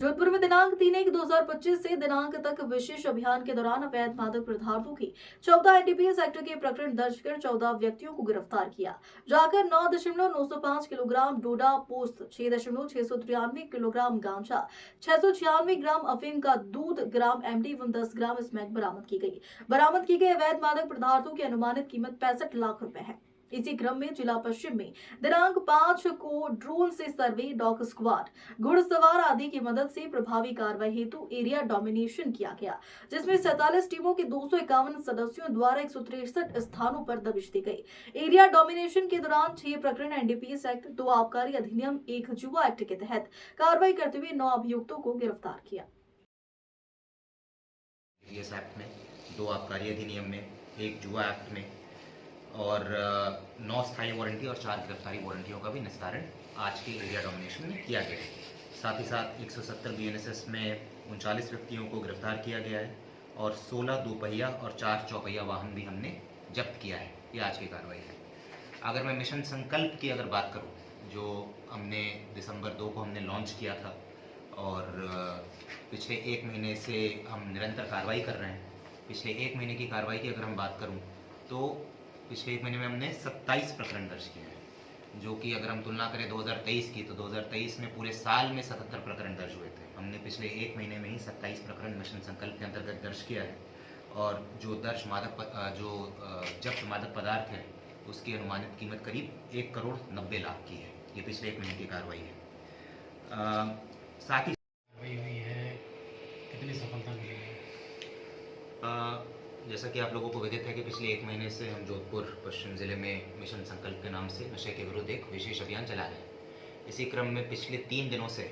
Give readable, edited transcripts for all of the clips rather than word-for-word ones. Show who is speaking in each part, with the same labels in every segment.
Speaker 1: जोधपुर में दिनांक 3/1/2025 से दिनांक तक विशेष अभियान के दौरान अवैध मादक पदार्थों की 14 एनडीपीएस एक्ट के प्रकरण दर्ज कर 14 व्यक्तियों को गिरफ्तार किया जाकर 9.905 किलोग्राम डोडा पोस्त, 6.693 किलोग्राम गांजा, 696 ग्राम अफीम का दूध, ग्राम एमडी एवं 10 ग्राम स्मैक बरामद की गई। बरामद की गई अवैध मादक पदार्थों की अनुमानित कीमत 65 लाख रुपए है। इसी क्रम में जिला पश्चिम में दिनांक 5 को ड्रोन से सर्वे, डॉग स्क्वाड, घुड़सवार आदि की मदद से प्रभावी कार्रवाई हेतु एरिया डोमिनेशन किया गया, जिसमें 47 टीमों के 251 सदस्यों द्वारा 163 स्थानों पर दबिश दी गई। एरिया डोमिनेशन के दौरान 6 प्रकरण एनडीपीएस एक्ट, 2 आबकारी अधिनियम, 1 जुआ एक्ट के तहत कार्रवाई करते हुए 9 अभियुक्तों को गिरफ्तार किया।
Speaker 2: एक्ट में, 2 आबकारी अधिनियम में, 1 जुआ एक्ट में और 9 स्थायी वारंटी और 4 गिरफ्तारी वारंटियों का भी निस्तारण आज के एरिया डोमिनेशन में किया गया है। साथ ही साथ 170 बीएनएसएस में 39 व्यक्तियों को गिरफ्तार किया गया है और 16 दोपहिया और 4 चौपहिया वाहन भी हमने जब्त किया है। ये आज की कार्रवाई है। अगर मैं मिशन संकल्प की अगर बात करूं, जो हमने दिसंबर 2 को हमने लॉन्च किया था और पिछले 1 महीने से हम निरंतर कार्रवाई कर रहे हैं। पिछले 1 महीने की कार्रवाई की अगर हम बात करूं तो पिछले 1 महीने में हमने 27 प्रकरण दर्ज किए हैं, जो कि अगर हम तुलना करें 2023 की, तो 2023 में पूरे साल में 77 प्रकरण दर्ज हुए थे। हमने पिछले 1 महीने में ही 27 प्रकरण मिशन संकल्प के अंतर्गत दर्ज किया है और जो जब्त मादक पदार्थ है उसकी अनुमानित कीमत करीब 1 करोड़ 90 लाख की है। ये पिछले 1 महीने की कार्रवाई है। साथ ही
Speaker 3: हुई है, कितनी सफलता मिली है?
Speaker 2: जैसा कि आप लोगों को विदित है कि पिछले 1 महीने से हम जोधपुर पश्चिम ज़िले में मिशन संकल्प के नाम से नशे के विरुद्ध एक विशेष अभियान चला रहे हैं। इसी क्रम में पिछले 3 दिनों से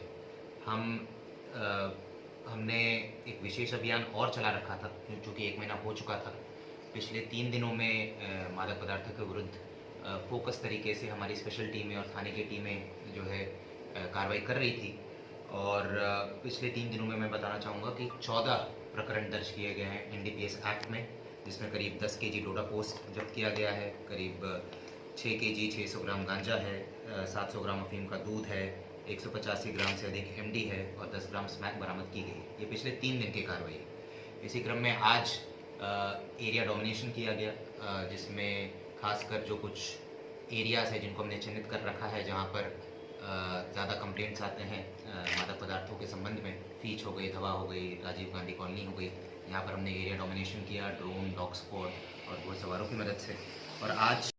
Speaker 2: हमने एक विशेष अभियान और चला रखा था, जो कि 1 महीना हो चुका था। पिछले 3 दिनों में मादक पदार्थों के विरुद्ध फोकस तरीके से हमारी स्पेशल टीमें और थाने की टीमें जो है कार्रवाई कर रही थी और पिछले 3 दिनों में मैं बताना चाहूँगा कि 14 प्रकरण दर्ज किए गए हैं एनडीपीएस एक्ट में, जिसमें करीब 10 केजी डोडा पोस्ट जब्त किया गया है, करीब 6 केजी 600 ग्राम गांजा है, 700 ग्राम अफीम का दूध है, 185 ग्राम से अधिक एमडी है और 10 ग्राम स्मैक बरामद की गई। ये पिछले 3 दिन की कार्रवाई है। इसी क्रम में आज एरिया डोमिनेशन किया गया, जिसमें खासकर जो कुछ एरियाज़ है जिनको हमने चिन्हित कर रखा है, जहाँ पर ज़्यादा कंप्लेंट्स आते हैं मादक पदार्थों के संबंध में। फीच हो गई, धवा हो गई, राजीव गांधी कॉलोनी हो गई, यहाँ पर हमने एरिया डोमिनेशन किया ड्रोन, डॉग स्क्वाड और घुड़सवारों की मदद से। और आज